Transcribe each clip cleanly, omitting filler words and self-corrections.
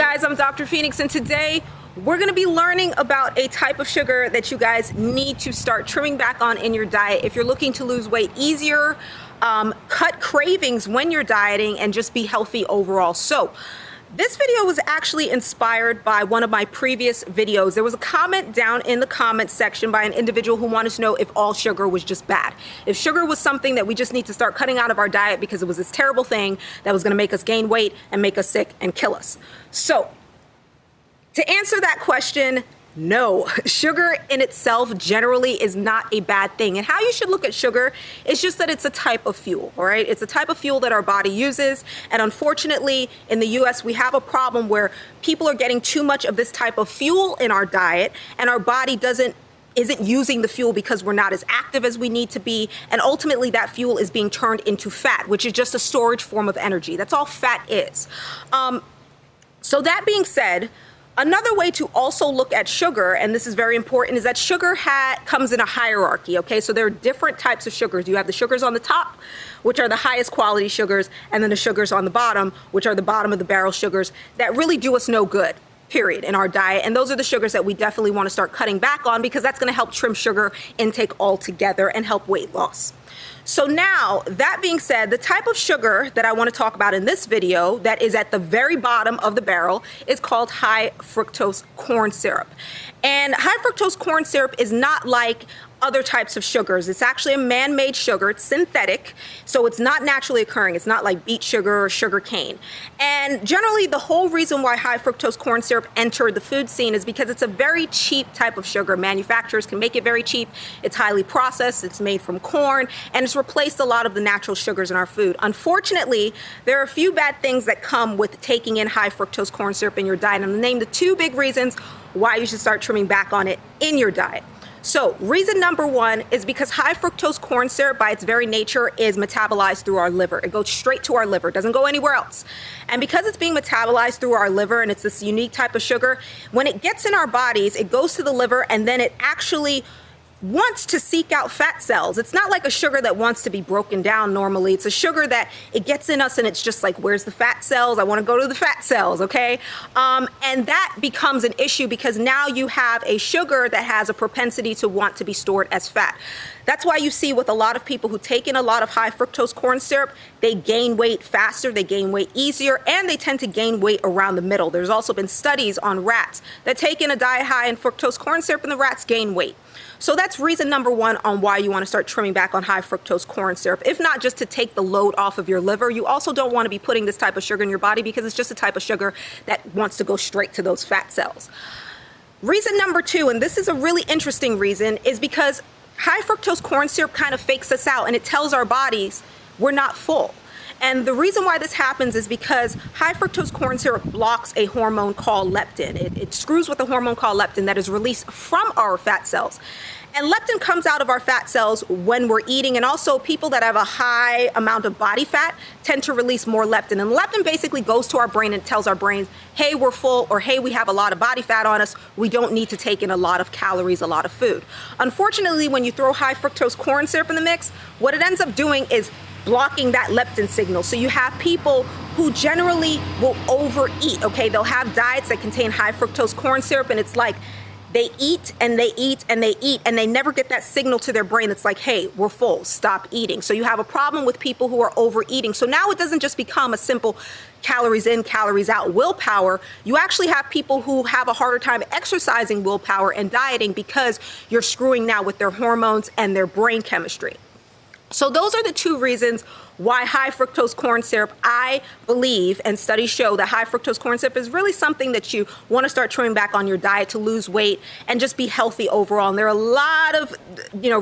guys, I'm Dr. Phoenix, and today we're going to be learning about a type of sugar that you guys need to start trimming back on in your diet if you're looking to lose weight easier, cut cravings when you're dieting, and just be healthy overall. So this video was actually inspired by one of my previous videos. There was a comment down in the comments section by an individual who wanted to know if all sugar was just bad. If sugar was something that we just need to start cutting out of our diet because it was this terrible thing that was going to make us gain weight and make us sick and kill us. So to answer that question, no, sugar in itself generally is not a bad thing. And how you should look at sugar is just that it's a type of fuel, all right? It's a type of fuel that our body uses. And unfortunately, in the US, we have a problem where people are getting too much of this type of fuel in our diet, and our body isn't using the fuel because we're not as active as we need to be. And ultimately, that fuel is being turned into fat, which is just a storage form of energy. That's all fat is. So that being said, another way to also look at sugar, and this is very important, is that sugar comes in a hierarchy, okay? So there are different types of sugars. You have the sugars on the top, which are the highest quality sugars, and then the sugars on the bottom, which are the bottom of the barrel sugars that really do us no good, period, in our diet. And those are the sugars that we definitely want to start cutting back on because that's going to help trim sugar intake altogether and help weight loss. So now, that being said, the type of sugar that I want to talk about in this video that is at the very bottom of the barrel is called high fructose corn syrup. And high fructose corn syrup is not like other types of sugars. It's actually a man-made sugar. It's synthetic, so it's not naturally occurring. It's not like beet sugar or sugar cane. And generally, the whole reason why high fructose corn syrup entered the food scene is because it's a very cheap type of sugar. Manufacturers can make it very cheap. It's highly processed. It's made from corn, and it's replaced a lot of the natural sugars in our food. Unfortunately, there are a few bad things that come with taking in high fructose corn syrup in your diet. I'm going to name the two big reasons why you should start trimming back on it in your diet. So reason number one is because high fructose corn syrup by its very nature is metabolized through our liver. It goes straight to our liver. It doesn't go anywhere else. And because it's being metabolized through our liver and it's this unique type of sugar, when it gets in our bodies, it goes to the liver and then it actually wants to seek out fat cells. It's not like a sugar that wants to be broken down normally. It's a sugar that it gets in us and it's just like, where's the fat cells? I want to go to the fat cells, okay? And that becomes an issue because now you have a sugar that has a propensity to want to be stored as fat. That's why you see with a lot of people who take in a lot of high fructose corn syrup, they gain weight faster, they gain weight easier, and they tend to gain weight around the middle. There's also been studies on rats that take in a diet high in fructose corn syrup and the rats gain weight. So that's reason number one on why you want to start trimming back on high fructose corn syrup. If not just to take the load off of your liver, you also don't want to be putting this type of sugar in your body because it's just a type of sugar that wants to go straight to those fat cells. Reason number two, and this is a really interesting reason, is because high fructose corn syrup kind of fakes us out and it tells our bodies we're not full. And the reason why this happens is because high fructose corn syrup blocks a hormone called leptin. It screws with a hormone called leptin that is released from our fat cells. And leptin comes out of our fat cells when we're eating, and also people that have a high amount of body fat tend to release more leptin. And leptin basically goes to our brain and tells our brain, hey, we're full, or hey, we have a lot of body fat on us. We don't need to take in a lot of calories, a lot of food. Unfortunately, when you throw high fructose corn syrup in the mix, what it ends up doing is blocking that leptin signal. So you have people who generally will overeat, okay? They'll have diets that contain high fructose corn syrup, and it's like they eat and they eat and they eat and they never get that signal to their brain that's like, hey, we're full, stop eating. So you have a problem with people who are overeating. So now it doesn't just become a simple calories in, calories out willpower. You actually have people who have a harder time exercising willpower and dieting because you're screwing now with their hormones and their brain chemistry. So those are the two reasons why high fructose corn syrup, I believe, and studies show that high fructose corn syrup is really something that you want to start trimming back on your diet to lose weight and just be healthy overall. And there are a lot of,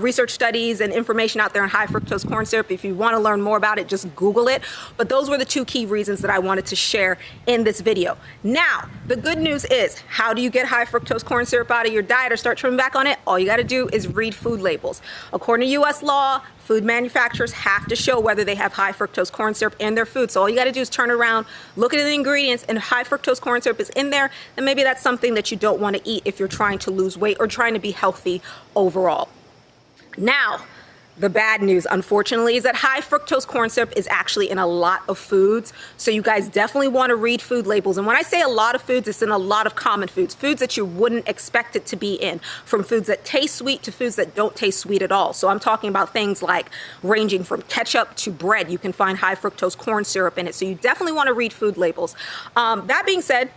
research studies and information out there on high fructose corn syrup. If you want to learn more about it, just Google it. But those were the two key reasons that I wanted to share in this video. Now, the good news is, how do you get high fructose corn syrup out of your diet or start trimming back on it? All you got to do is read food labels. According to US law, food manufacturers have to show whether they have high fructose corn syrup in their food. So all you got to do is turn around, look at the ingredients, and high fructose corn syrup is in there, then maybe that's something that you don't want to eat if you're trying to lose weight or trying to be healthy overall. Now, The bad news, unfortunately, is that high fructose corn syrup is actually in a lot of foods. So you guys definitely want to read food labels. And when I say a lot of foods, it's in a lot of common foods, foods that you wouldn't expect it to be in, from foods that taste sweet to foods that don't taste sweet at all. So I'm talking about things like ranging from ketchup to bread. You can find high fructose corn syrup in it. So you definitely want to read food labels. That being said,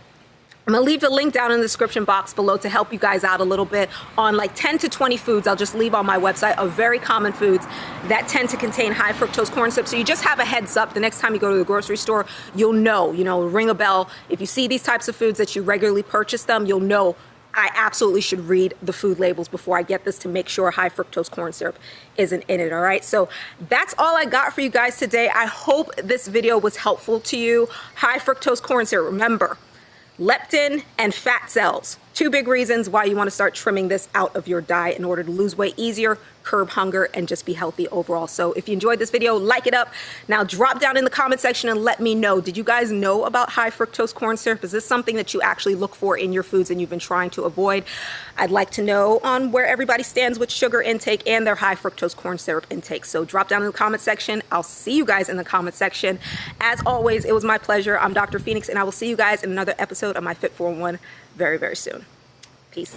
I'm gonna leave the link down in the description box below to help you guys out a little bit on like 10 to 20 foods I'll just leave on my website of very common foods that tend to contain high fructose corn syrup. So you just have a heads up the next time you go to the grocery store, you'll know, ring a bell. If you see these types of foods that you regularly purchase them, you'll know I absolutely should read the food labels before I get this to make sure high fructose corn syrup isn't in it, all right? So that's all I got for you guys today. I hope this video was helpful to you. High fructose corn syrup, remember, leptin and fat cells. Two big reasons why you want to start trimming this out of your diet in order to lose weight easier, curb hunger, and just be healthy overall. So if you enjoyed this video, like it up. Now drop down in the comment section and let me know. Did you guys know about high fructose corn syrup? Is this something that you actually look for in your foods and you've been trying to avoid? I'd like to know on where everybody stands with sugar intake and their high fructose corn syrup intake. So drop down in the comment section. I'll see you guys in the comment section. As always, it was my pleasure. I'm Dr. Phoenix, and I will see you guys in another episode of My Fit 4-1 very, very soon. Peace.